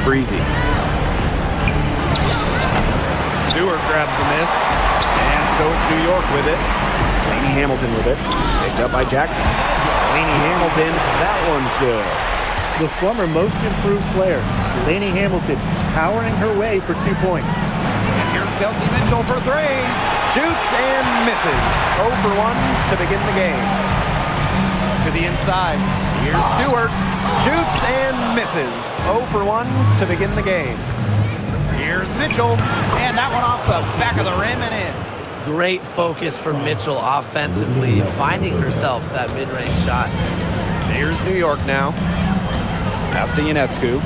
Breezy. Stewart grabs the miss. And so it's New York with it. Laney Hamilton with it. Picked up by Jackson. Laney Hamilton, that one's good. The former most improved player, Laney Hamilton, powering her way for 2 points. And here's Kelsey Mitchell for three. Shoots and misses. 0 for 1 to begin the game. To the inside. Here's Stewart. Shoots and misses. 0 for 1 to begin the game. Here's Mitchell. And that one off the back of the rim and in. Great focus for Mitchell offensively, finding herself that mid-range shot. Here's New York now. Pass to Ionescu.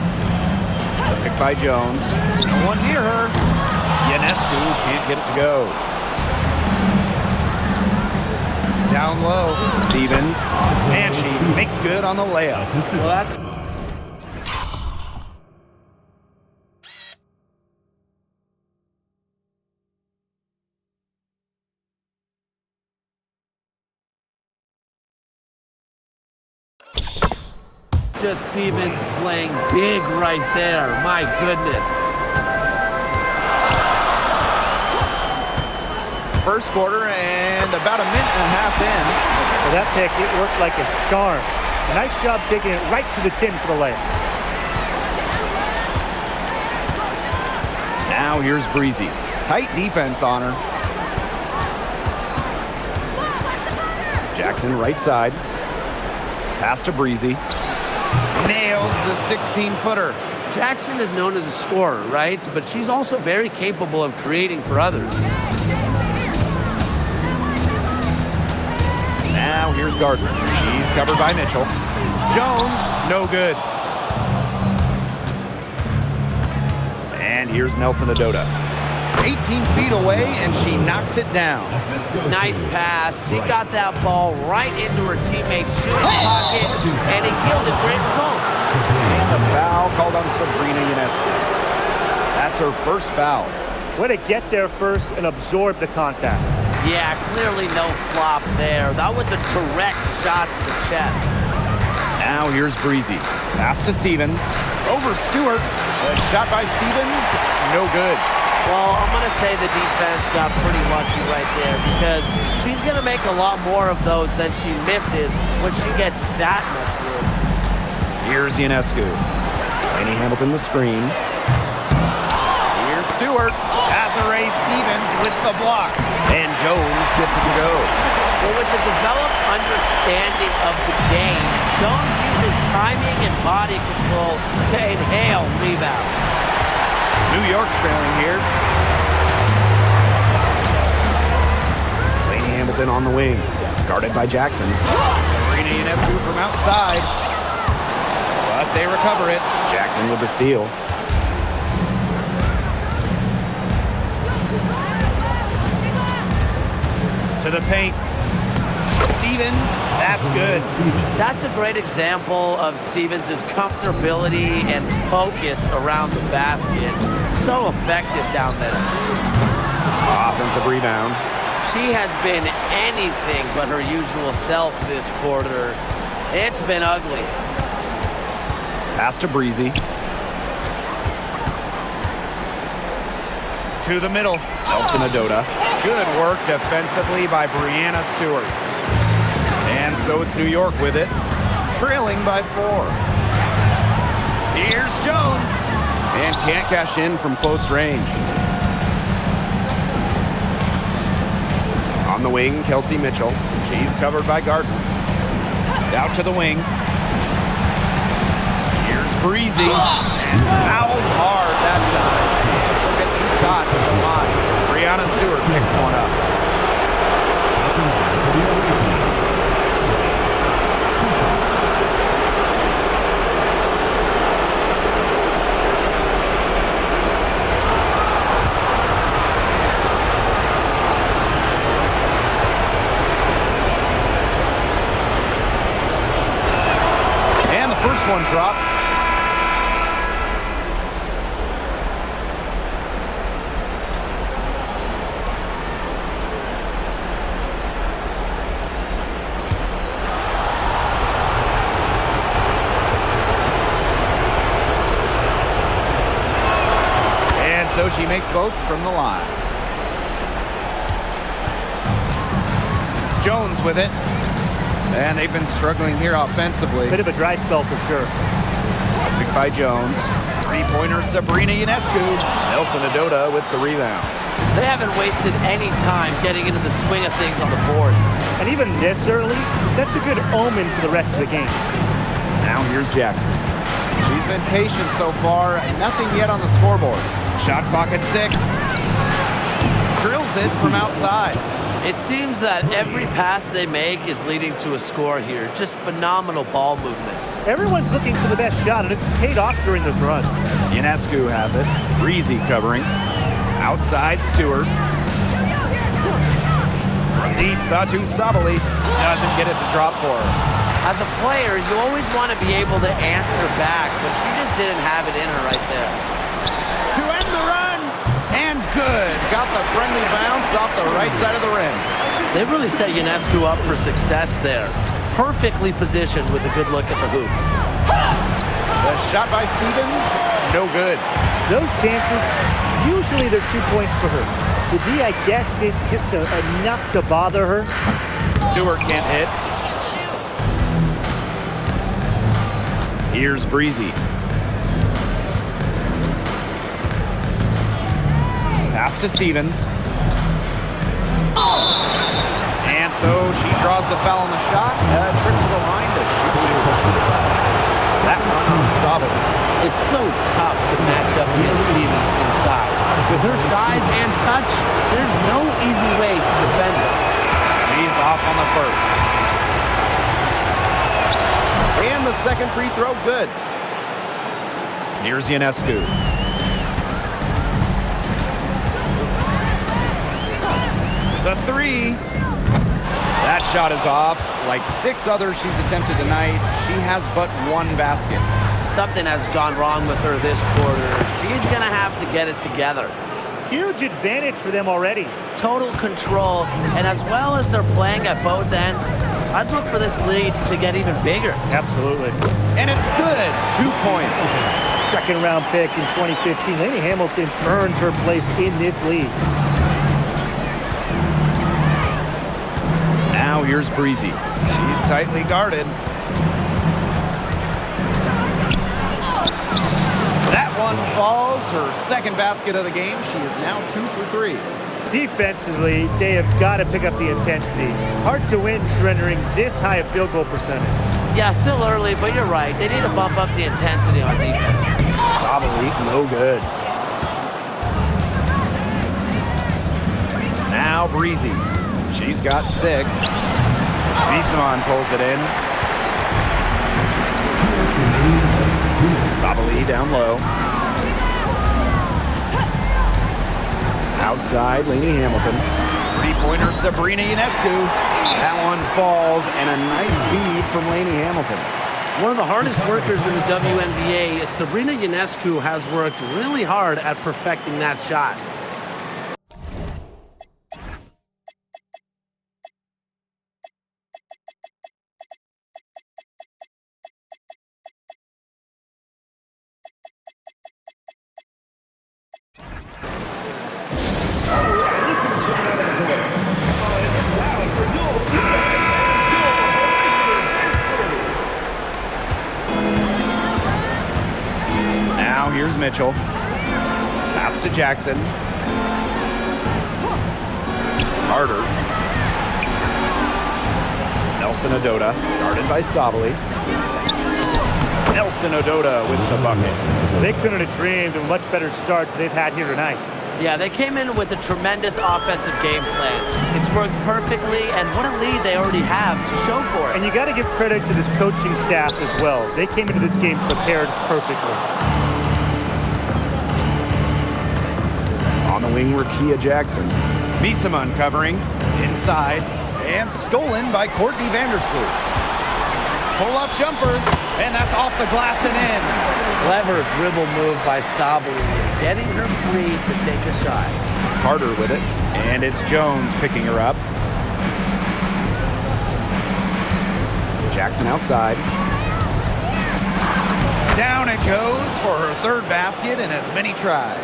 Picked by Jones. No one near her. Ionescu can't get it to go. Down low. Stevens. And she makes good on the layup. Well, that's... Just Stevens playing big right there. My goodness. First quarter and about a minute and a half in. For that pick, it worked like a charm. Nice job taking it right to the tin for the layup. Now here's Breezy. Tight defense on her. Jackson right side. Pass to Breezy. Nails the 16-footer. Jackson is known as a scorer, right? But she's also very capable of creating for others. Now here's Gardner. She's covered by Mitchell. Jones, no good. And here's Nelson Adota. 18 feet away, and she knocks it down. Nice pass. She got that ball right into her teammate's shooting pocket, and it yielded great results. And the foul called on Sabrina Ionescu. That's her first foul. Way to get there first and absorb the contact. Yeah, clearly no flop there. That was a direct shot to the chest. Now here's Breezy. Pass to Stevens. Over Stewart. A shot by Stevens. No good. Well, I'm going to say the defense got pretty lucky right there because she's going to make a lot more of those than she misses when she gets that much room. Here's Ionescu. Laney Hamilton the screen. Here's Stewart. Desiree Stevens with the block. And Jones gets it to go. Well, with the developed understanding of the game, Jones uses timing and body control to inhale rebounds. New York trailing here. Laney Hamilton on the wing. Guarded by Jackson. Sabrina Ionescu from outside. But they recover it. Jackson with the steal. To the paint. Stevens, that's good. That's a great example of Stevens' comfortability and focus around the basket. So effective down there. Offensive rebound. She has been anything but her usual self this quarter. It's been ugly. Pass to Breezy. To the middle. Nelson Adota. Good work defensively by Brianna Stewart. And so it's New York with it, trailing by 4. Here's Jones. And can't cash in from close range. On the wing, Kelsey Mitchell. She's covered by Gardner. Out to the wing. Here's Breezy. And fouled hard that time. She'll get 2 shots at the line. Brianna Stewart picks one up. First one drops. so she makes both from the line. Jones with it. And they've been struggling here offensively. Bit of a dry spell for sure. Picked by Jones. Three-pointer, Sabrina Ionescu. Nelson Adota with the rebound. They haven't wasted any time getting into the swing of things on the boards. And even this early, that's a good omen for the rest of the game. Now here's Jackson. She's been patient so far, and nothing yet on the scoreboard. Shot clock at 6. Drills it from outside. It seems that every pass they make is leading to a score here. Just phenomenal ball movement. Everyone's looking for the best shot, and it's paid off during this run. Ionescu has it. Breezy covering. Outside Stewart. Deep Satu Sabali doesn't get it to drop for her. As a player, you always want to be able to answer back, but she just didn't have it in her right there. To end the run, and good. Got the friendly bounce off the right side of the rim. They really set Ionescu up for success there. Perfectly positioned with a good look at the hoop. The shot by Stevens, no good. Those chances, usually they're 2 points for her. The D, I guess, did just enough to bother her. Stewart can't hit. Here's Breezy. Pass to Stevens. And so she draws the foul on the shot. Trip to the line to shoot. That one on Sabali. It's so tough to match up against Stevens inside. With her size and touch, there's no easy way to defend her. He's off on the first. And the second free throw, good. Here's Ionescu. The three. That shot is off. Like 6 others she's attempted tonight, she has but 1 basket. Something has gone wrong with her this quarter. She's going to have to get it together. Huge advantage for them already. Total control, and as well as they're playing at both ends, I'd look for this lead to get even bigger. Absolutely. And it's good. 2 points. Second round pick in 2015. Lainey Hamilton earned her place in this league. Now here's Breezy. She's tightly guarded. That one falls. Her second basket of the game. She is now 2 for 3. Defensively, they have got to pick up the intensity. Hard to win surrendering this high a field goal percentage. Yeah, still early, but you're right. They need to bump up the intensity on defense. Sabali, no good. Now Breezy. She's got 6. Bisman pulls it in. Sabali down low. Outside, Lainey Hamilton. Three-pointer, Sabrina Ionescu. That one falls, and a nice feed from Lainey Hamilton. One of the hardest workers in the WNBA, Sabrina Ionescu, has worked really hard at perfecting that shot. Now here's Mitchell. Pass to Jackson. Carter. Nelson Adota, guarded by Sabali. Nelson Adota with the bucket. They couldn't have dreamed of a much better start they've had here tonight. Yeah, they came in with a tremendous offensive game plan. It's worked perfectly, and what a lead they already have to show for it. And you got to give credit to this coaching staff as well. They came into this game prepared perfectly. On the wing, Rakia Jackson. Bisman covering inside and stolen by Courtney Vandersloot. Pull-up jumper, and that's off the glass and in. Clever dribble move by Sabali, getting her free to take a shot. Carter with it, and it's Jones picking her up. Jackson outside. Down it goes for her third basket in as many tries.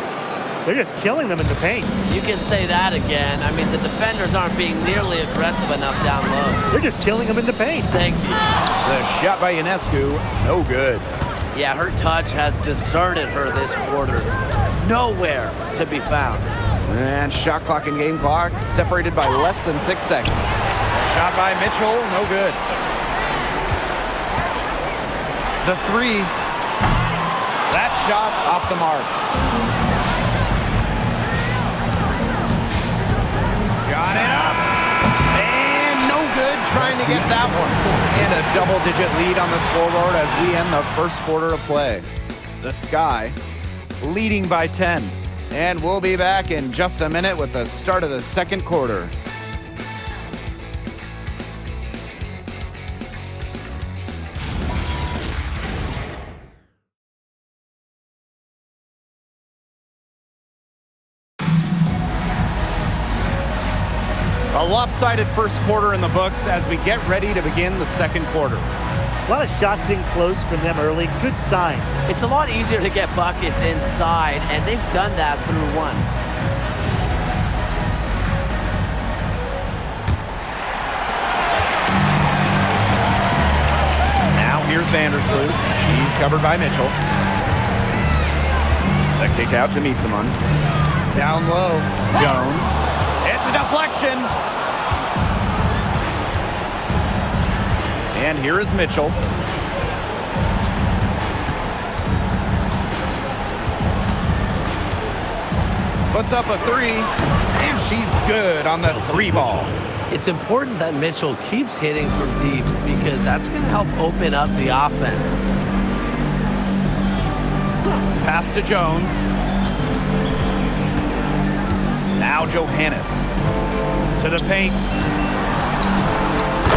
They're just killing them in the paint. You can say that again. I mean, the defenders aren't being nearly aggressive enough down low. They're just killing them in the paint. Thank you. The shot by Ionescu, no good. Yeah, her touch has deserted her this quarter. Nowhere to be found. And shot clock and game clock separated by less than 6 seconds. Shot by Mitchell, no good. The three, that shot off the mark. Got it up, and no good trying to get that one. And a double-digit lead on the scoreboard as we end the first quarter of play. The Sky leading by 10. And we'll be back in just a minute with the start of the second quarter. A lopsided first quarter in the books as we get ready to begin the second quarter. A lot of shots in close from them early. Good sign. It's a lot easier to get buckets inside, and they've done that through one. Now here's Vandersloot. He's covered by Mitchell. The kick out to Misaman. Down low, Jones. It's a deflection. And here is Mitchell. Puts up a three, and she's good on the three ball. It's important that Mitchell keeps hitting from deep because that's going to help open up the offense. Pass to Jones. Now Johannes. To the paint.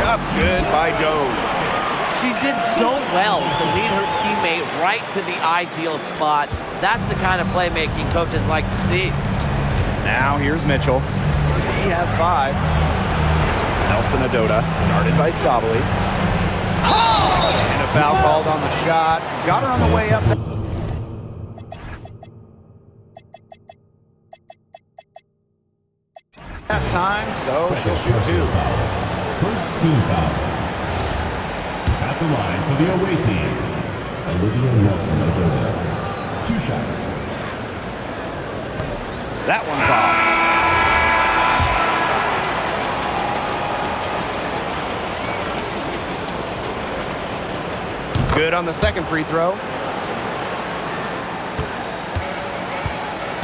That's good by Jones. She did so well to lead her teammate right to the ideal spot. That's the kind of playmaking coaches like to see. Now here's Mitchell. He has 5. Nelson Adota, guarded by Sabali. And a foul called on the shot. Got her on the way up. That time, so she'll shoot 2. First team foul. At the line for the away team, Olivia Nelson Adota. 2 shots. That one's off. Good on the second free throw.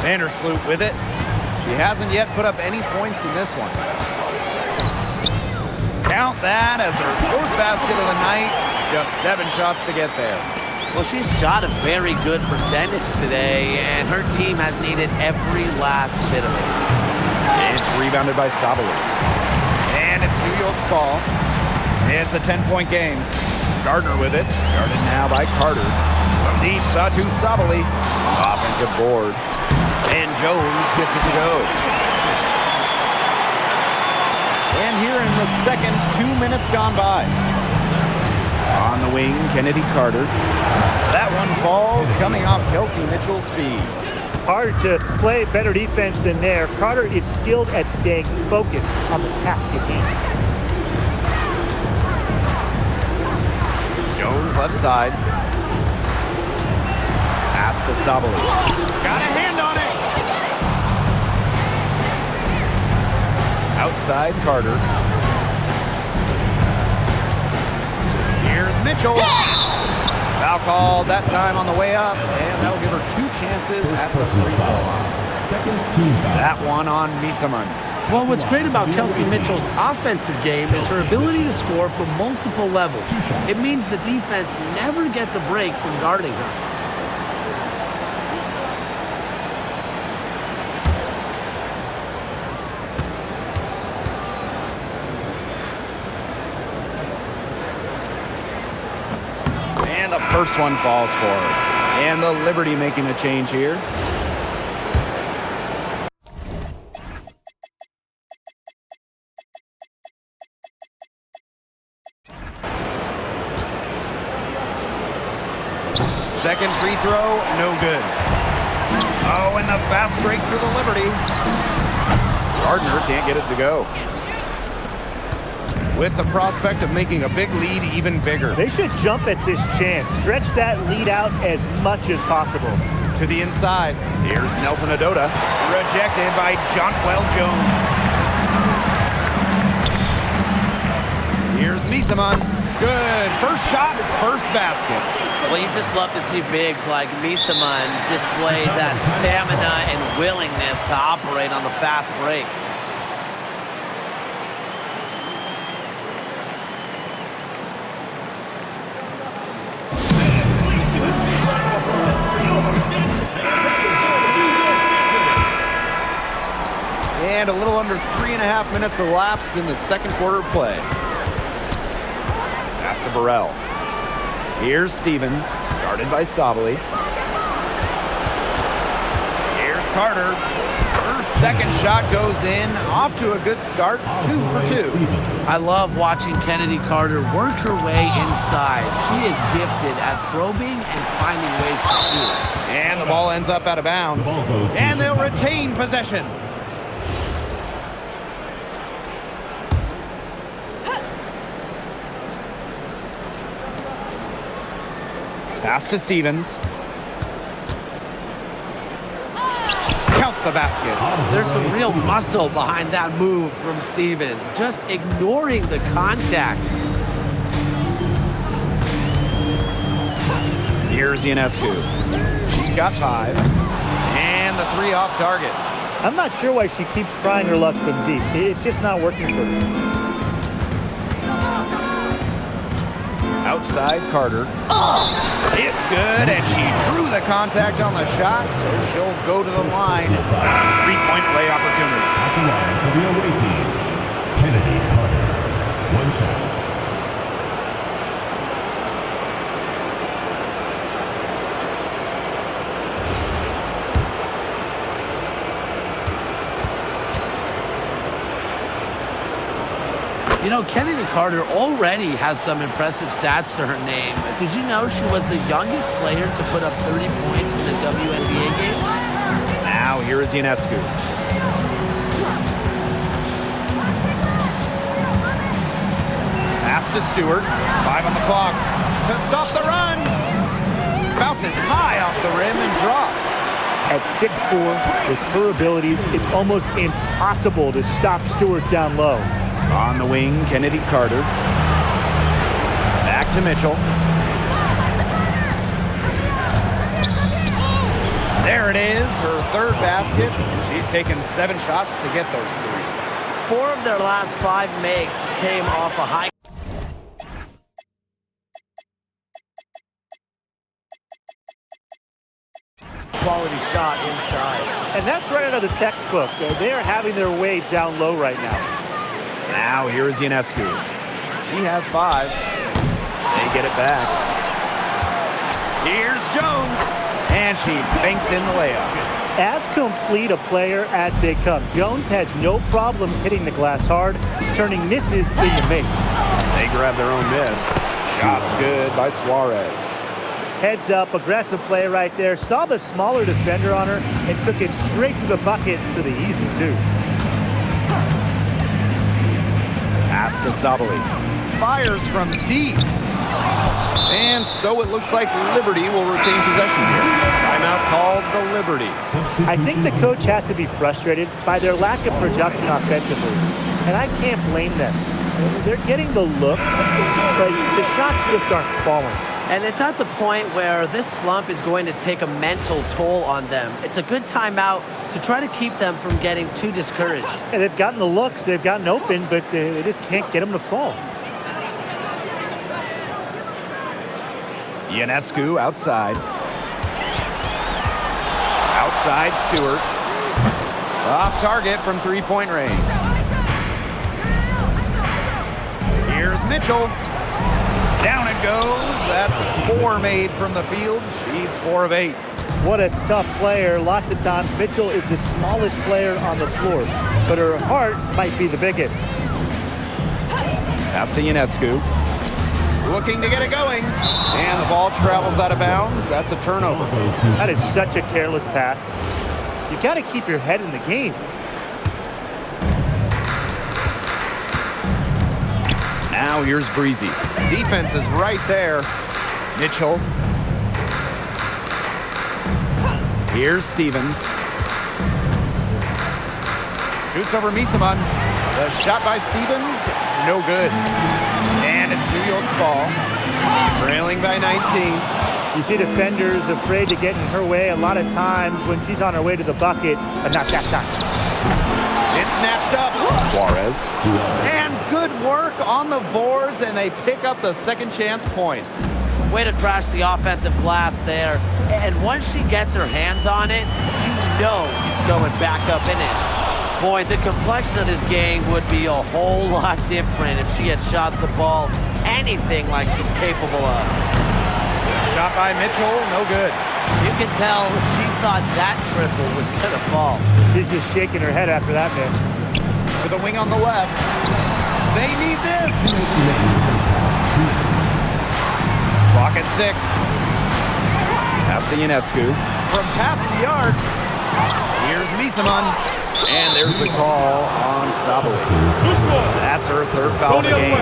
Vandersloot with it. She hasn't yet put up any points in this one. Count that as her fourth basket of the night. Just 7 shots to get there. Well, she's shot a very good percentage today, and her team has needed every last bit of it. It's rebounded by Sabali. And it's New York's ball. It's a 10-point game. Gardner with it. Guarded now by Carter. From deep, Satu Sabali. Offensive board. And Jones gets it to go. And here in the second, 2 minutes gone by. On the wing, Kennedy Carter. That one falls, coming off Kelsey Mitchell's feed. Hard to play better defense than there. Carter is skilled at staying focused on the task at hand. Jones left side. Pass to Sabali. Got a hand on it. Outside Carter. Here's Mitchell. Foul called that time on the way up, and that'll give her 2 chances at the free throw line. Second team foul. That one on Misaman. Well, what's great about Kelsey Mitchell's offensive game is her ability to score from multiple levels. It means the defense never gets a break from guarding her. And the first one falls for her. And the Liberty making a change here. Second free throw, no good. Oh, and the fast break for the Liberty. Gardner can't get it to go. With the prospect of making a big lead even bigger. They should jump at this chance. Stretch that lead out as much as possible. To the inside. Here's Nelson Adota. Rejected by Jonquel Jones. Here's Misaman. Good. First shot, first basket. Well, you just love to see bigs like Misaman display that stamina and willingness to operate on the fast break. And a little under 3.5 minutes elapsed in the second quarter of play. Pass to Burrell. Here's Stevens, guarded by Sabali. Here's Carter. Her second shot goes in. Off to a good start, 2 for 2. I love watching Kennedy Carter work her way inside. She is gifted at probing and finding ways to shoot. And the ball ends up out of bounds. And they'll retain possession. Pass to Stevens. Count the basket. There's some real muscle behind that move from Stevens, just ignoring the contact. Here's Ionescu. She's got 5. And the 3 off target. I'm not sure why she keeps trying her luck from deep. It's just not working for her. Outside Carter. It's good, and she drew the contact on the shot, so she'll go to the line. 3-point play opportunity. At the line for the away team, Kennedy Carter. 1 shot. You know, Kennedy Carter already has some impressive stats to her name. Did you know she was the youngest player to put up 30 points in a WNBA game? Now here is Ionescu. Pass to Stewart. 5 on the clock. To stop the run. Bounces high off the rim and drops. At 6'4", with her abilities, it's almost impossible to stop Stewart down low. On the wing, Kennedy Carter. Back to Mitchell. There it is, her third basket. She's taken 7 shots to get those 3. 4 of their last 5 makes came off a high quality shot inside. And that's right out of the textbook. They are having their way down low right now. Now here is Ionescu. She has 5. They get it back. Here's Jones. And she banks in the layup. As complete a player as they come, Jones has no problems hitting the glass hard, turning misses into makes. They grab their own miss. Shots good by Suarez. Heads up, aggressive play right there. Saw the smaller defender on her and took it straight to the bucket to the easy 2. Pass to Sabali. Fires from deep. And so it looks like Liberty will retain possession here. Timeout called the Liberty. I think the coach has to be frustrated by their lack of production offensively. And I can't blame them. They're getting the looks, but the shots just aren't falling. And it's at the point where this slump is going to take a mental toll on them. It's a good timeout to try to keep them from getting too discouraged. And they've gotten the looks, they've gotten open, but they just can't get them to fall. Ionescu outside. Outside Stewart. Off target from 3-point range. Here's Mitchell. Down it goes. That's 4 made from the field. She's 4 of 8. What a tough player. Lots of times, Mitchell is the smallest player on the floor, but her heart might be the biggest. Pass to Ionescu. looking to get it going. And the ball travels out of bounds. That's a turnover. That is such a careless pass. You got to keep your head in the game. Now here's Breezy. Defense is right there. Mitchell. Here's Stevens. Shoots over Misaman. The shot by Stevens, no good. And it's New York's ball. Trailing by 19. You see defenders afraid to get in her way a lot of times when she's on her way to the bucket, but not that time. It's snatched up. Suarez. And good work on the boards, and they pick up the second chance points. Way to crash the offensive glass there. And once she gets her hands on it, you know it's going back up in it. Boy, the complexion of this game would be a whole lot different if she had shot the ball anything like she's capable of. Shot by Mitchell, no good. You can tell she thought that triple was going to fall. She's just shaking her head after that miss. To the wing on the left. They need this. Clock at 6. Pass to Ionescu. From past the arc, here's Misaman. And there's the call on Sabowicz. That's her third foul of the game.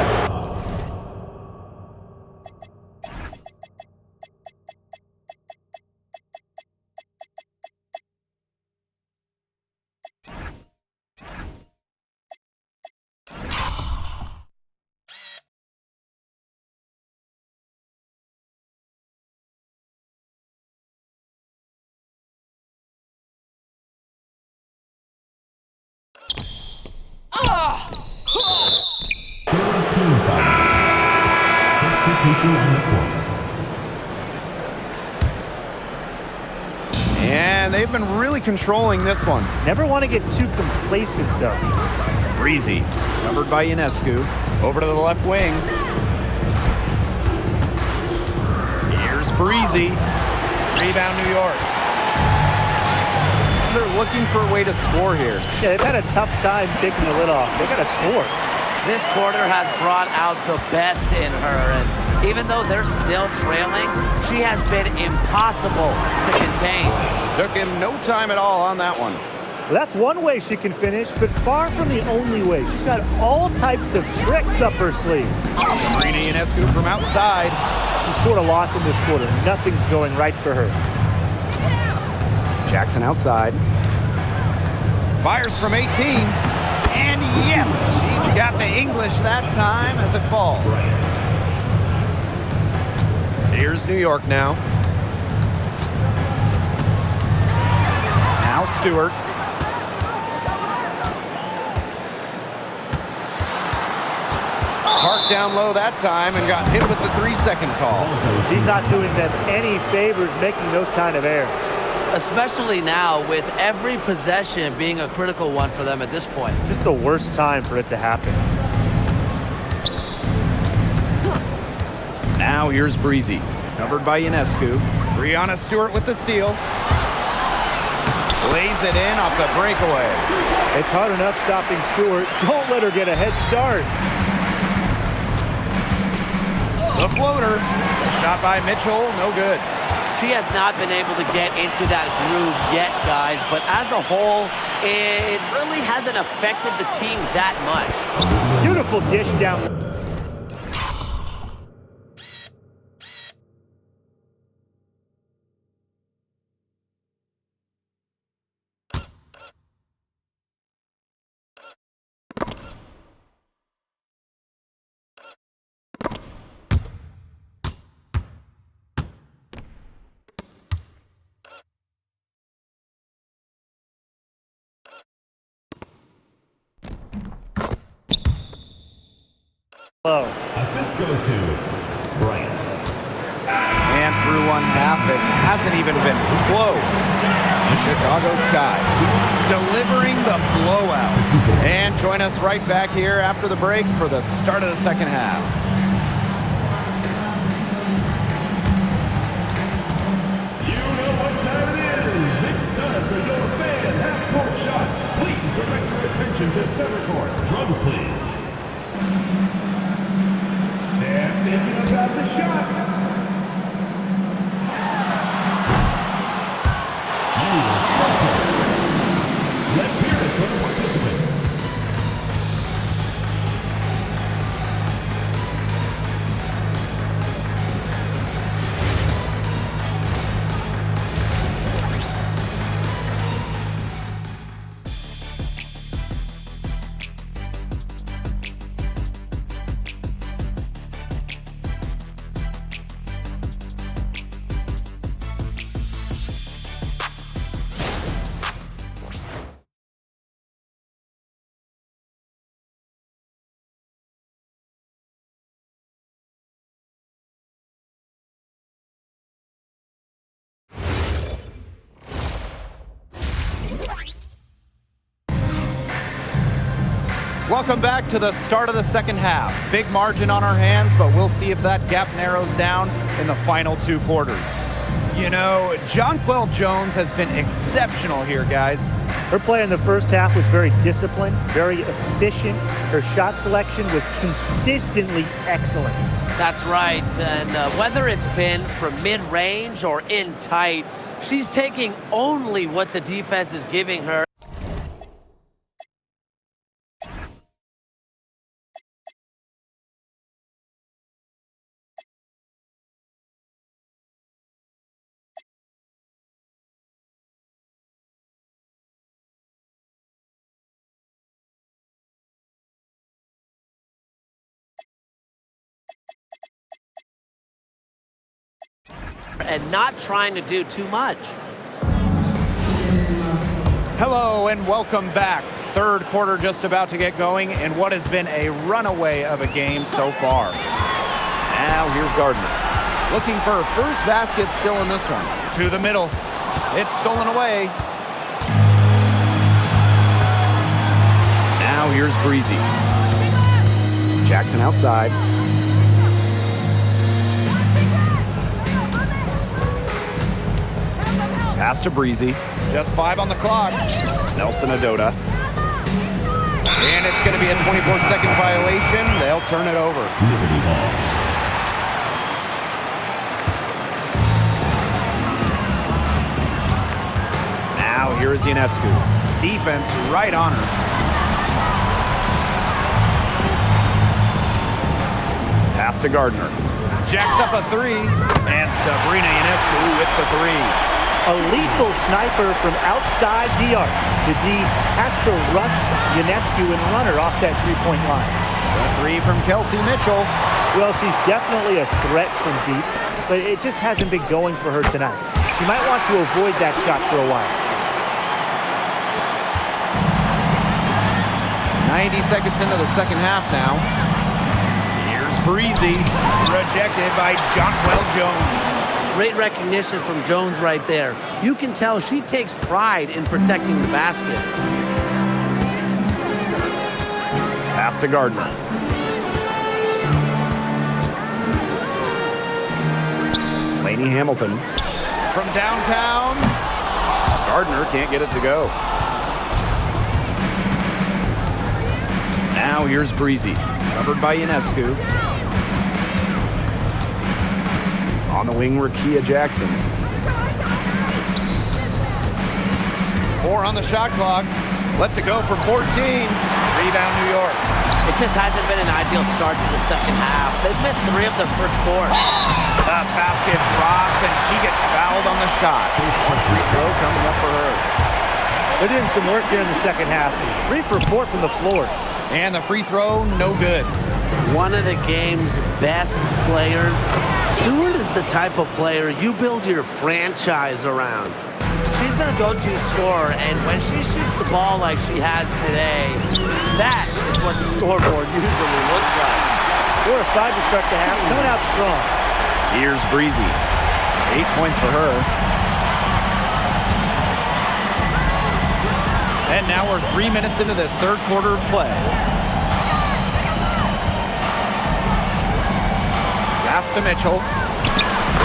Team foul. Substitution on the court. And they've been really controlling this one. Never want to get too complacent, though. Breezy, covered by Ionescu. Over to the left wing. Here's Breezy. Rebound, New York. They're looking for a way to score here. Yeah, they've had a tough time taking the lid off. They got to score. This quarter has brought out the best in her, and even though they're still trailing, she has been impossible to contain. Took him no time at all on that one. Well, that's one way she can finish, but far from the only way. She's got all types of tricks up her sleeve. Sabrina Ionescu from outside. She's sort of lost in this quarter. Nothing's going right for her. Jackson outside. Fires from 18. And yes, she's got the English that time as it falls. Here's New York now. Now Stewart. Parked down low that time and got hit with the 3-second call. He's not doing them any favors making those kind of errors. Especially now with every possession being a critical one for them at this point. Just the worst time for it to happen. Now here's Breezy, covered by Ionescu. Breanna Stewart with the steal. Lays it in off the breakaway. It's hard enough stopping Stewart. Don't let her get a head start. The floater. Shot by Mitchell, no good. She has not been able to get into that groove yet, guys, but as a whole, it really hasn't affected the team that much. Beautiful dish down. Assist goes to Bryant. And through one half, it hasn't even been close. Chicago Sky delivering the blowout. And join us right back here after the break for the start of the second half. You know what time it is. It's time for your fan half-court shots. Please direct your attention to center court. Drums, please. They're thinking about Welcome back to the start of the second half. Big margin on our hands, but we'll see if that gap narrows down in the final 2 quarters. You know, Jonquel Jones has been exceptional here, guys. Her play in the first half was very disciplined, very efficient. Her shot selection was consistently excellent. That's right, and whether it's been from mid-range or in tight, she's taking only what the defense is giving her. And not trying to do too much. Hello and welcome back. Third quarter just about to get going in what has been a runaway of a game so far. Now here's Gardner. Looking for her first basket still in this one. To the middle. It's stolen away. Now here's Breezy. Jackson outside. Pass to Breezy. Just 5 on the clock. Nelson Adota. And it's going to be a 24-second violation. They'll turn it over. Liberty ball. Now here's Ionescu. Defense right on her. Pass to Gardner. Jacks up a 3. And Sabrina Ionescu with the 3. A lethal sniper from outside the arc. The D has to rush Ionescu and run her off that three-point line. The 3 from Kelsey Mitchell. Well, she's definitely a threat from deep, but it just hasn't been going for her tonight. She might want to avoid that shot for a while. 90 seconds into the second half now. Here's Breezy. Rejected by Jonquel Jones. Great recognition from Jones right there. You can tell she takes pride in protecting the basket. Pass to Gardner. Lainey Hamilton. From downtown. Gardner can't get it to go. Now here's Breezy. Covered by Ionescu. On the wing, Rakia Jackson. 4 on the shot clock. Lets it go from 14. Rebound, New York. It just hasn't been an ideal start to the second half. They've missed 3 of their first 4. The basket drops, and she gets fouled on the shot. One free throw coming up for her. They're doing some work here in the second half. 3 for 4 from the floor. And the free throw, no good. One of the game's best players. Stewart is the type of player you build your franchise around. She's their go-to scorer, and when she shoots the ball like she has today, that is what the scoreboard usually looks like. 4 or 5 to start the half, coming out strong. Here's Breezy. 8 points for her. And now we're 3 minutes into this third quarter of play. Pass to Mitchell.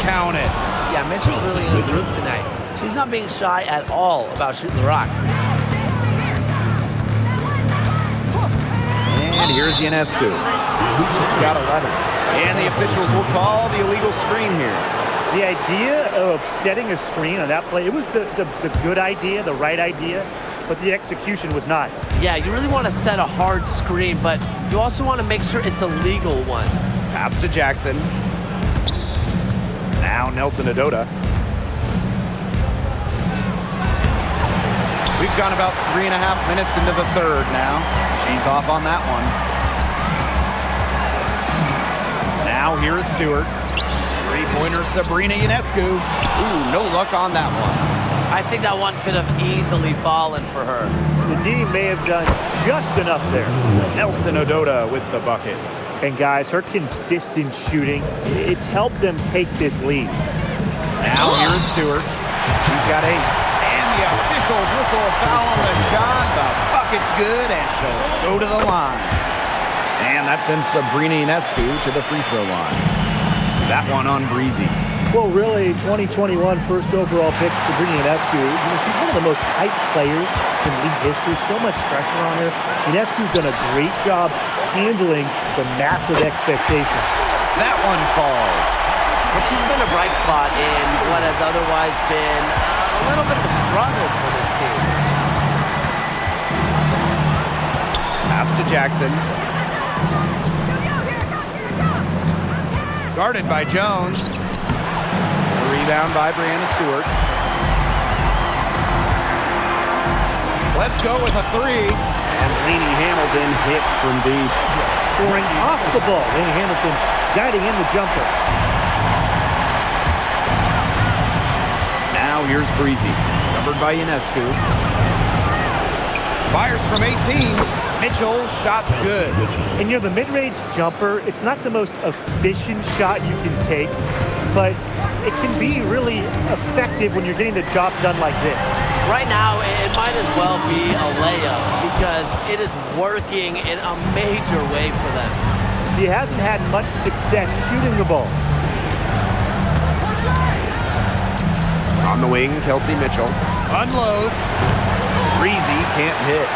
Count it. Yeah, Mitchell's really in the groove tonight. She's not being shy at all about shooting the rock. And here's Ionescu. She's got 11. And the officials will call the illegal screen here. The idea of setting a screen on that play, it was the good idea, the right idea, but the execution was not. Yeah, you really want to set a hard screen, but you also want to make sure it's a legal one. Pass to Jackson. Now Nelson Adota. We've gone about 3.5 minutes into the third now. She's off on that one. Now here is Stewart. Three-pointer Sabrina Ionescu. Ooh, no luck on that one. I think that one could have easily fallen for her. The D may have done just enough there. Nelson Adota with the bucket. And guys, her consistent shooting, it's helped them take this lead. Now here's Stewart. She's got 8. And the officials whistle a foul on the shot. The bucket bucket's good, and she'll go to the line. And that sends Sabrina Ionescu to the free throw line. That one on Breezy. Well, really, 2021 first overall pick, Sabrina Ionescu. She's one of the most hyped players in league history. So much pressure on her. Ionescu's done a great job handling the massive expectations. That one falls. But she's been a bright spot in what has otherwise been a little bit of a struggle for this team. Pass to Jackson. Guarded by Jones. Rebound by Brianna Stewart. Let's go with a three. And Lainey Hamilton hits from deep. Scoring off the ball. Lainey Hamilton guiding in the jumper. Now here's Breezy. Covered by Ionescu. Fires from 18. Mitchell, shot's good. And the mid-range jumper, it's not the most efficient shot you can take, but it can be really effective when you're getting the job done like this. Right now, it might as well be a layup because it is working in a major way for them. He hasn't had much success shooting the ball. On the wing, Kelsey Mitchell. Unloads. Breezy can't hit.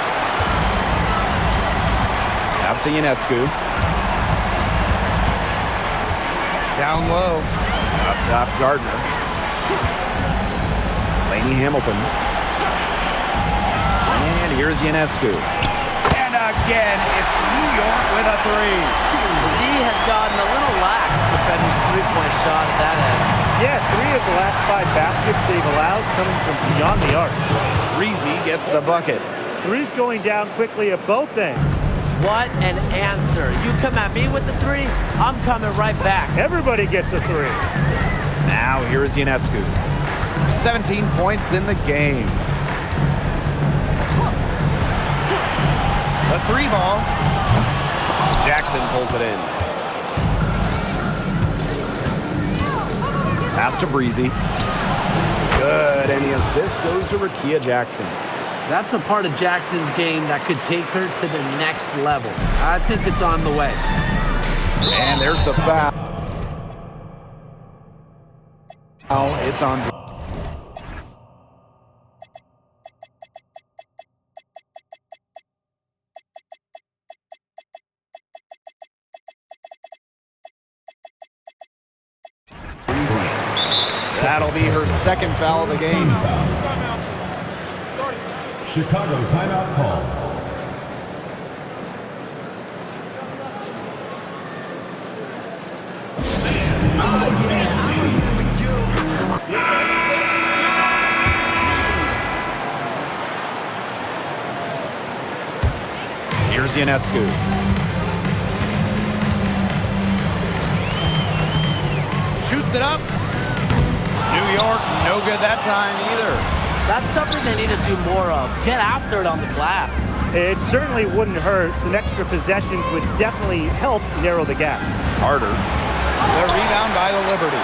Pass to Ionescu. Down low. Up top, Gardner. Lainey Hamilton. And here's Ionescu. And again, it's New York with a three. The D has gotten a little lax defending the three-point shot at that end. Yeah, 3 of the last 5 baskets they've allowed coming from beyond the arc. Breezy gets the bucket. Three's going down quickly at both ends. What an answer. You come at me with the three, I'm coming right back. Everybody gets a 3. Now here's Ionescu. 17 points in the game. The 3 ball. Jackson pulls it in. Pass to Breezy. Good, and the assist goes to Rakia Jackson. That's a part of Jackson's game that could take her to the next level. I think it's on the way. And there's the foul. Now it's on. That'll be her second foul of the game. Chicago timeout call. Here's Ionescu. Shoots it up. New York, no good that time either. That's something they need to do more of. Get after it on the glass. It certainly wouldn't hurt. Some extra possessions would definitely help narrow the gap. Harder. The rebound by the Liberty.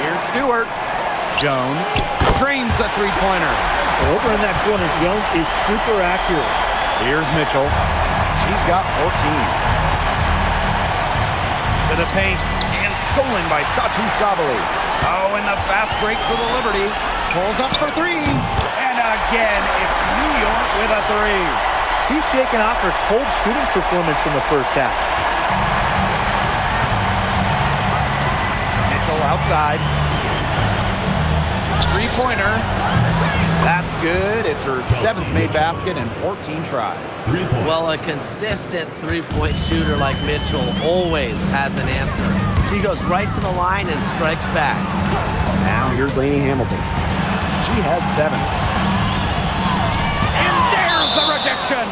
Here's Stewart. Jones drains the three-pointer. Over in that corner, Jones is super accurate. Here's Mitchell. She's got 14. To the paint. Stolen by Satu Sabali. Oh, and the fast break for the Liberty. Pulls up for 3. And again, it's New York with a 3. She's shaking off her cold shooting performance from the first half. Mitchell outside. Three-pointer. That's good. It's her 7th made basket and 14 tries. 3 points. Well, a consistent three-point shooter like Mitchell always has an answer. She goes right to the line and strikes back. Now here's Lainey Hamilton. She has 7. And there's the rejection.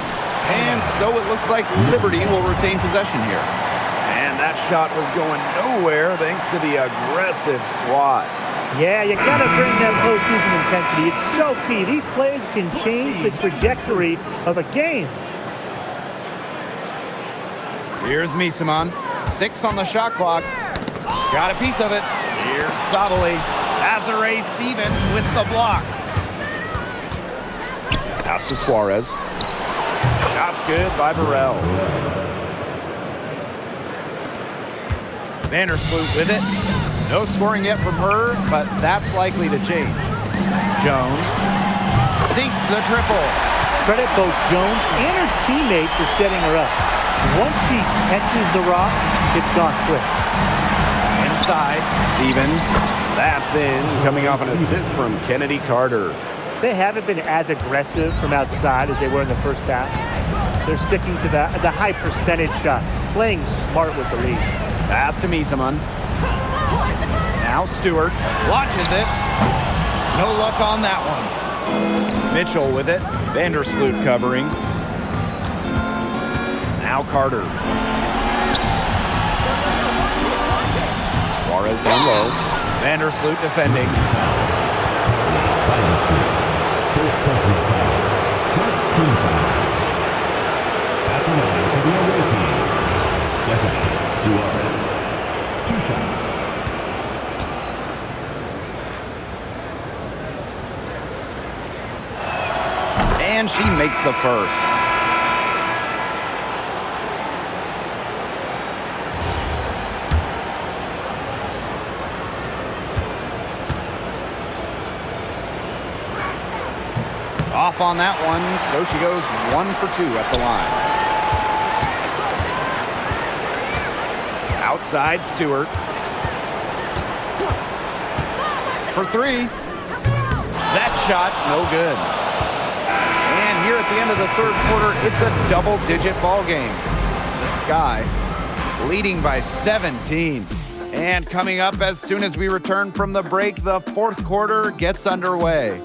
And so it looks like Liberty will retain possession here. And that shot was going nowhere thanks to the aggressive swat. Yeah, you gotta bring that postseason intensity. It's so key. These plays can change the trajectory of a game. Here's Misaman. 6 on the shot clock. Got a piece of it. Here's Sabali. Azare Stevens with the block. Pass to Suarez. Shot's good by Burrell. Vandersloot with it. No scoring yet from her, but that's likely to change. Jones sinks the triple. Credit both Jones and her teammate for setting her up. Once she catches the rock, it's gone quick. Inside. Stevens. That's in. Coming off an assist from Kennedy Carter. They haven't been as aggressive from outside as they were in the first half. They're sticking to the high percentage shots, playing smart with the lead. Pass to Miesemann. Now Stewart watches it. No luck on that one. Mitchell with it. Vandersloot covering. Now Carter. Suarez down low. Vandersloot defending. First personal foul. First team foul. At the line for the away team, Stephanie Suarez. 2 shots. And she makes the first. Off on that one, so she goes 1 for 2 at the line. Outside Stewart. For 3. That shot, no good. And here at the end of the third quarter, it's a double-digit ball game. The Sky leading by 17. And coming up as soon as we return from the break, the fourth quarter gets underway.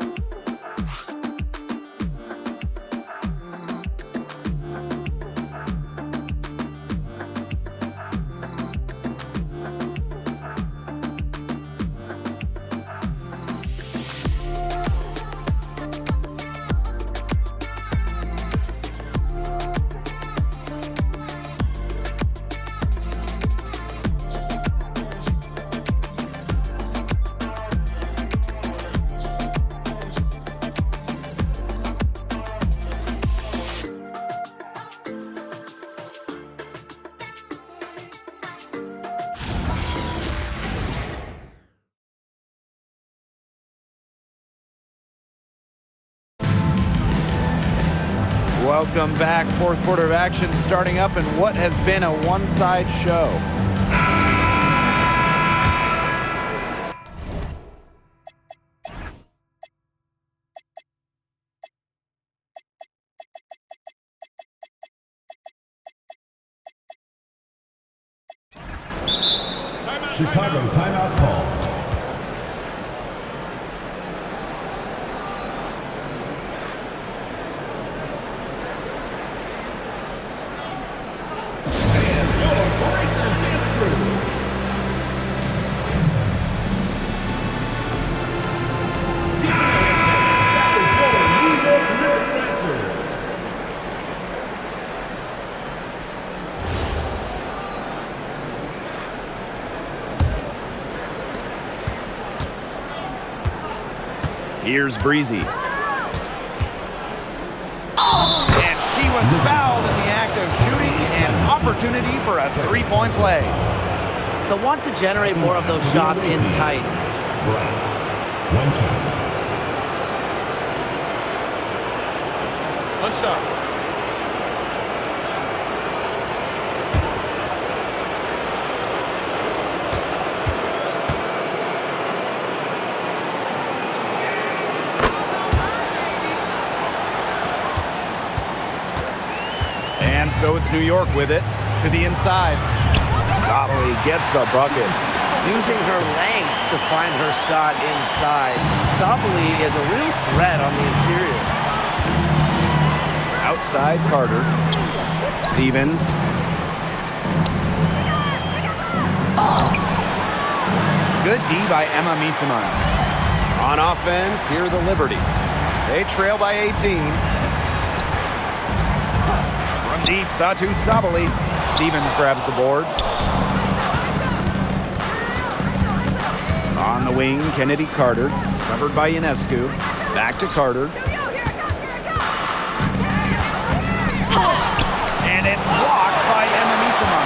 Welcome back. Fourth quarter of action starting up in what has been a one-side show. Chicago timeout call. Here's Breezy. And she was fouled in the act of shooting, an opportunity for a three-point play. They'll want to generate more of those shots in tight. Bright. 1 shot. What's up? And so it's New York with it to the inside. Sotley gets the bucket. Using her length to find her shot inside. Sabali is a real threat on the interior. Outside Carter. Stevens. Good D by Emma Miesemann. On offense, here are the Liberty. They trail by 18. From deep, Satu Sabali. Stevens grabs the board. On the wing, Kennedy Carter. Covered by Ionescu. Back to Carter. And it's blocked by Emma Misama.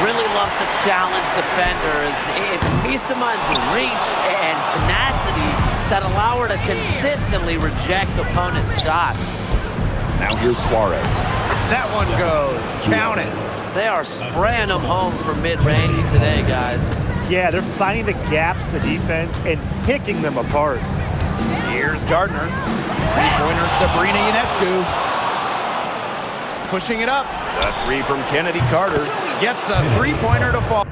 Really loves to challenge defenders. It's Misaman's reach and tenacity that allow her to consistently reject opponents' shots. Now here's Suarez. That one goes. Count it. They are spraying them home from mid-range today, guys. Yeah, they're finding the gaps in the defense and picking them apart. Here's Gardner. Three-pointer Sabrina Ionescu. Pushing it up. A three from Kennedy Carter. Gets a three-pointer to fall.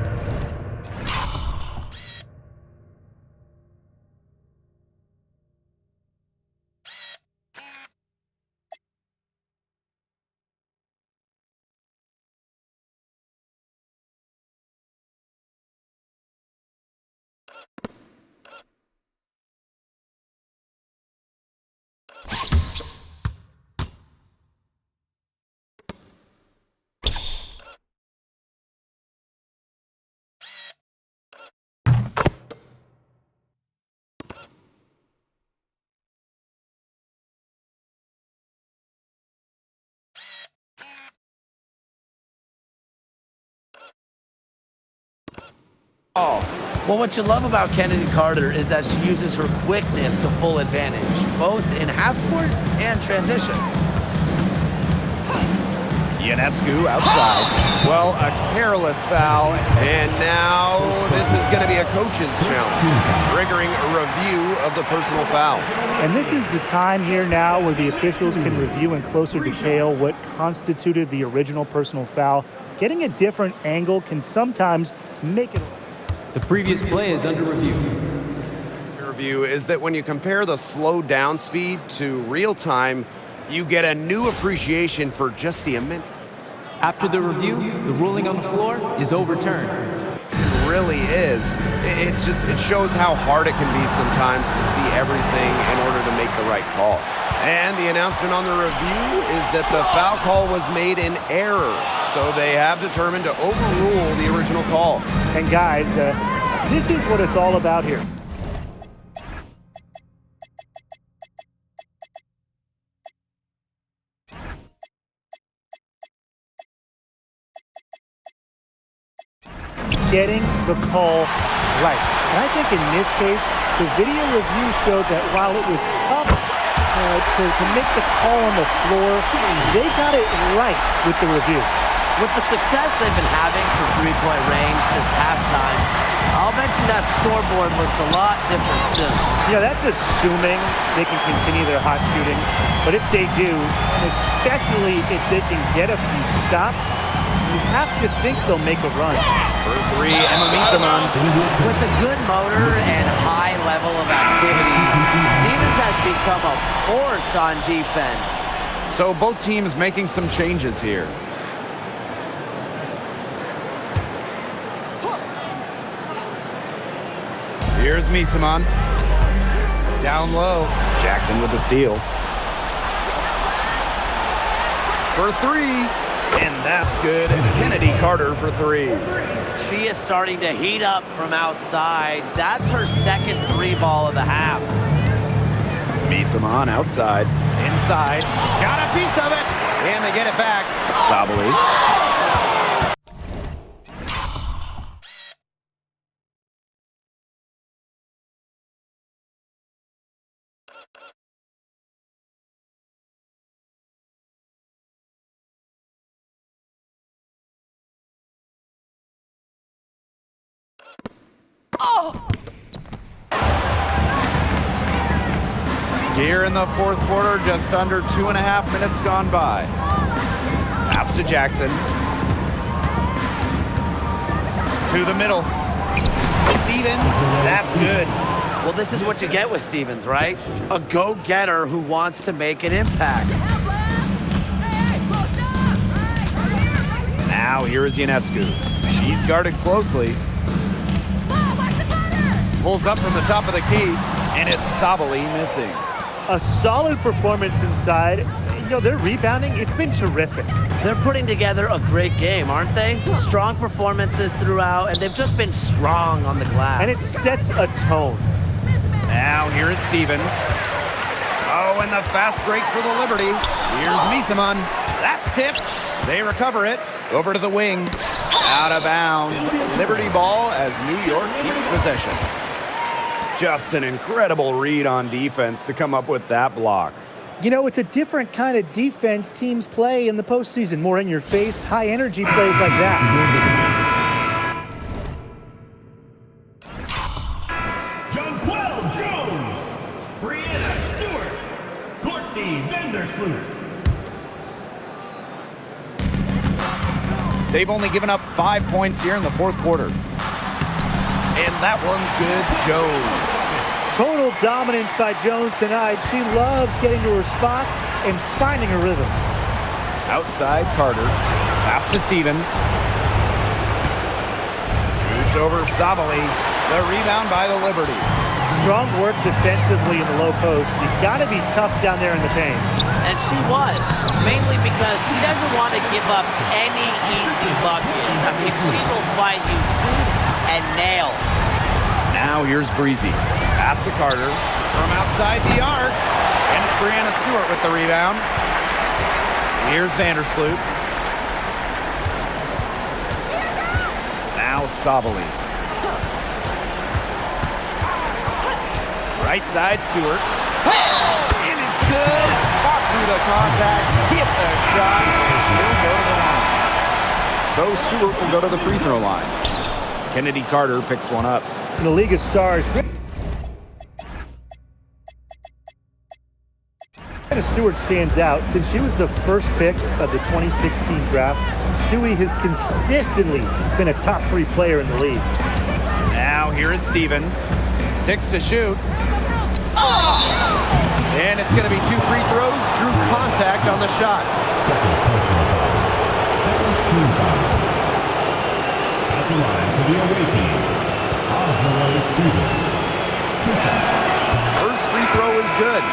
Well, what you love about Kennedy Carter is that she uses her quickness to full advantage, both in half-court and transition. Ionescu outside. Well, a careless foul. And now this is going to be a coach's challenge, triggering a review of the personal foul. And this is the time here now where the officials can review in closer detail what constituted the original personal foul. Getting a different angle can sometimes make it. The previous play is under review. The review is that when you compare the slow down speed to real time, you get a new appreciation for just the immense. After the review, the ruling on the floor is overturned. It really is. It shows how hard it can be sometimes to see everything in order to make the right call. And the announcement on the review is that the foul call was made in error, so they have determined to overrule the original call. And guys, this is what it's all about here. Getting the call right. And I think in this case, the video review showed that while it was tough to make the call on the floor, they got it right with the review. With the success they've been having from three-point range since halftime, I'll bet you that scoreboard looks a lot different soon. You know, that's assuming they can continue their hot shooting. But if they do, and especially if they can get a few stops, you have to think they'll make a run. For three, Emma Misama. With a good motor and high level of activity, Stevens has become a force on defense. So both teams making some changes here. Here's Misama. Down low. Jackson with the steal. For three. And that's good. Kennedy Carter for three. She is starting to heat up from outside. That's her second three ball of the half. Misama outside. Inside. Got a piece of it. And they get it back. Sabali. Here in the fourth quarter, just under 2.5 minutes gone by. Pass to Jackson. To the middle. Stevens, that's good. Well, this is what you get with Stevens, right? A go-getter who wants to make an impact. Now here is Ionescu. She's guarded closely. Pulls up from the top of the key, and it's Sabali missing. A solid performance inside. You know, their rebounding, it's been terrific. They're putting together a great game, aren't they? Strong performances throughout, and they've just been strong on the glass. And it sets a tone. Now here is Stevens. Oh, and the fast break for the Liberty. Here's Misaman. That's tipped. They recover it. Over to the wing. Out of bounds. Liberty ball as New York keeps possession. Just an incredible read on defense to come up with that block. You know, it's a different kind of defense teams play in the postseason. More in your face, high energy plays like that. Jonquel Jones, Brianna Stewart, Courtney Vandersloot. They've only given up 5 points here in the fourth quarter. And that one's good. Jones. Total dominance by Jones tonight. She loves getting to her spots and finding her rhythm. Outside Carter. Pass to Stevens. Shoots over Sabali. The rebound by the Liberty. Strong work defensively in the low post. You got to be tough down there in the paint. And she was, mainly because she doesn't want to give up any easy buckets. I mean, she will fight you tooth and nail. Now here's Breezy. Pass to Carter from outside the arc. And it's Brianna Stewart with the rebound. Here's Vandersloot. Now Sabali. Right side Stewart. And it's good. Fought through the contact. Hit the shot. He'll go to the line. So Stewart will go to the free throw line. Kennedy Carter picks one up. In the League of Stars, Brianna Stewart stands out. Since she was the first pick of the 2016 draft, Stewie has consistently been a top 3 player in the league. Now here is Stevens. 6 to shoot. And it's going to be 2 free throws. Drew contact on the shot. Second personal foul. Second team foul. At the line for the away team, Alll Stevens. 2 shots. First free throw is good.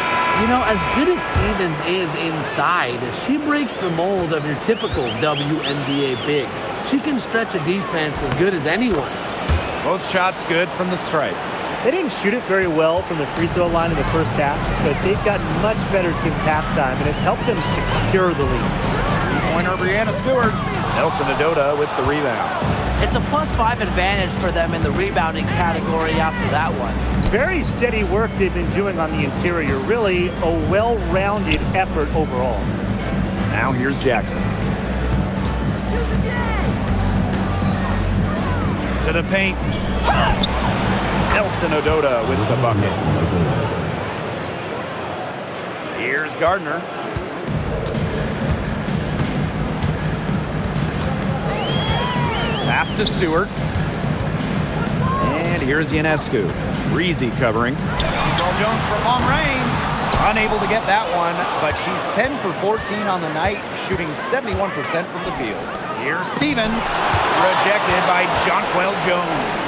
You know, as good as Stevens is inside, she breaks the mold of your typical WNBA big. She can stretch a defense as good as anyone. Both shots good from the stripe. They didn't shoot it very well from the free throw line in the first half, but they've gotten much better since halftime, and it's helped them secure the lead. Three-pointer Brianna Stewart. Nelson Adota with the rebound. It's a +5 advantage for them in the rebounding category after that one. Very steady work they've been doing on the interior. Really a well-rounded effort overall. Now here's Jackson. To the paint. Nelson Adota with the bucket. Here's Gardner. Pass to Stewart. And here's Ionescu. Breezy covering. Jones for long range. Unable to get that one, but she's 10 for 14 on the night, shooting 71% from the field. Here's Stevens. Rejected by Jonquel Jones.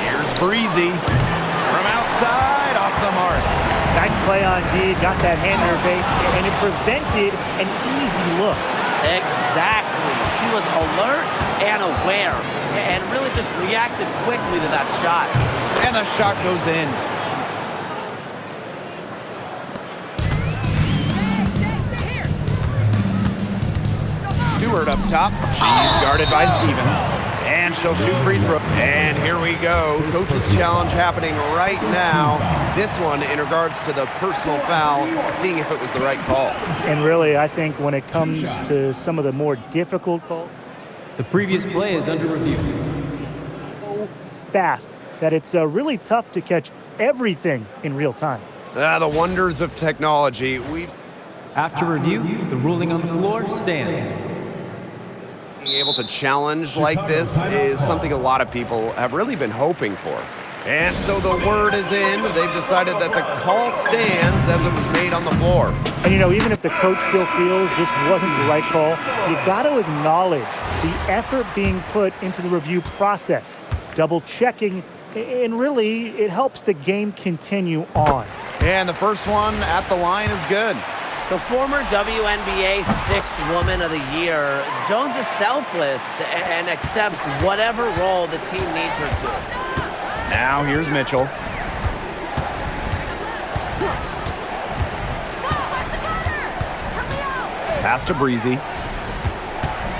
Here's Breezy. From outside, off the mark. Nice play on D, got that hand in her face, and it prevented an easy look. Exactly. She was alert and aware and really just reacted quickly to that shot. And the shot goes in. Stewart up top. She's guarded by Stevens. And she'll shoot free throw. And here we go. Coach's challenge happening right now. This one in regards to the personal foul, seeing if it was the right call. And really, I think when it comes to some of the more difficult calls, The previous play is under review. so fast that it's really tough to catch everything in real time. The wonders of technology. After review, the ruling on the floor stands. Being able to challenge like this is something a lot of people have really been hoping for. And so the word is in. They've decided that the call stands as it was made on the floor. And you know, even if the coach still feels this wasn't the right call, you got to acknowledge the effort being put into the review process, double checking, and really it helps the game continue on. And the first one at the line is good. The former WNBA 6th Woman of the Year, Jones is selfless and accepts whatever role the team needs her to. Now here's Mitchell. Pass to Breezy.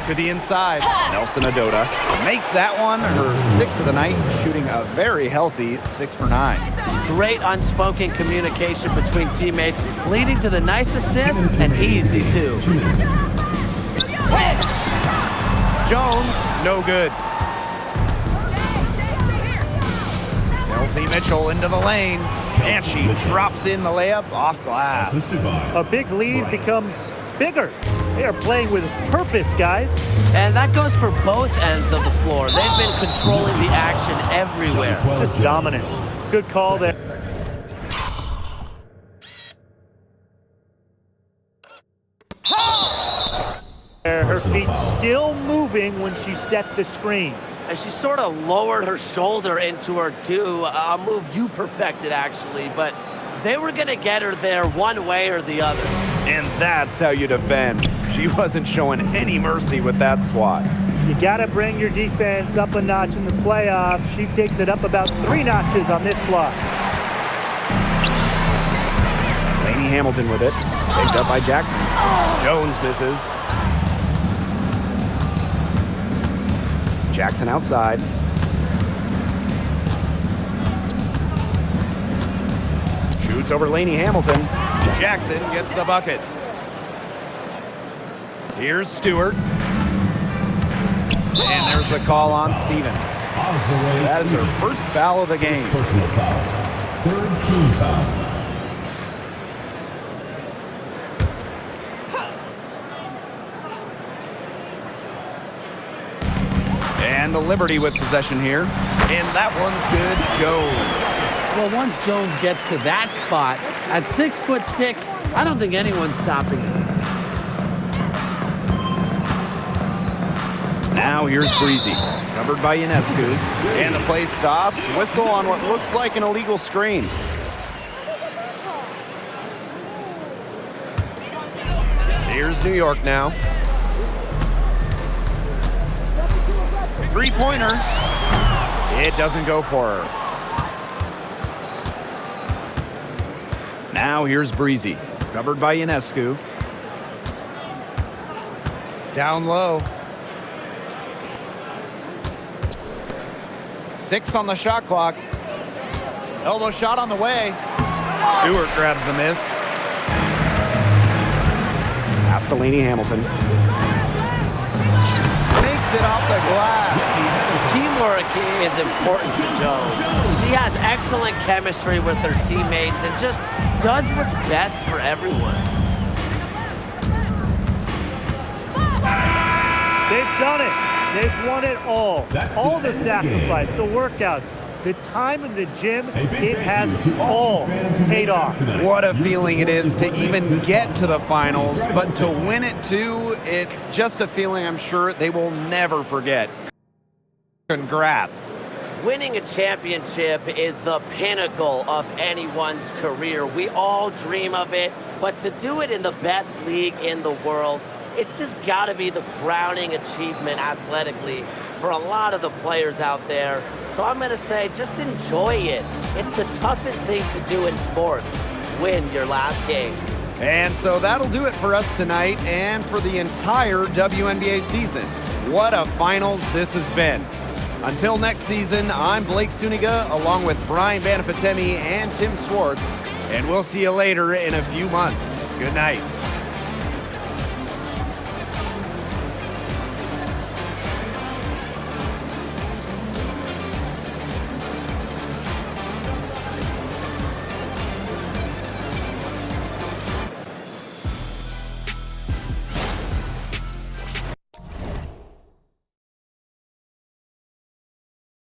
To the inside. Nelson Adota makes that one her 6th of the night, shooting a very healthy 6 for 9. Great unspoken communication between teammates, leading to the nice assist and easy two. Jones, no good. Kelsey Mitchell into the lane, and she drops in the layup off glass. A big lead becomes bigger. They are playing with purpose, guys. And that goes for both ends of the floor. They've been controlling the action everywhere. Just dominant. Good call there. Her feet still moving when she set the screen. And she sort of lowered her shoulder into her too, a move you perfected actually, but they were gonna get her there one way or the other. And that's how you defend. She wasn't showing any mercy with that swat. You gotta bring your defense up a notch in the playoffs. She takes it up about 3 notches on this block. Lainey Hamilton with it, picked up by Jackson. Jones misses. Jackson outside. Shoots over Lainey Hamilton. Jackson gets the bucket. Here's Stewart. And there's the call on Stevens. That is her first foul of the game. Personal foul. 3rd team foul. And the Liberty with possession here. And that one's good. Jones. Well, once Jones gets to that spot, at 6'6", I don't think anyone's stopping him. Now here's Breezy, covered by Ionescu. And the play stops. Whistle on what looks like an illegal screen. Here's New York now. Three-pointer. It doesn't go for her. Now here's Breezy, covered by Ionescu. Down low. 6 on the shot clock. Elbow shot on the way. Stewart grabs the miss. Pass to Lainey Hamilton. Makes it off the glass. Teamwork is important to Jones. She has excellent chemistry with her teammates and just does what's best for everyone. They've done it. They've won it all. All the sacrifice, the workouts, the time in the gym, it has all paid off. What a feeling it is to even get to the finals, but to win it too, it's just a feeling I'm sure they will never forget. Congrats. Winning a championship is the pinnacle of anyone's career. We all dream of it, but to do it in the best league in the world, it's just got to be the crowning achievement athletically for a lot of the players out there. So I'm going to say just enjoy it. It's the toughest thing to do in sports. Win your last game. And so that'll do it for us tonight and for the entire WNBA season. What a finals this has been. Until next season, I'm Blake Suniga along with Brian Banafitemi and Tim Swartz, and we'll see you later in a few months. Good night.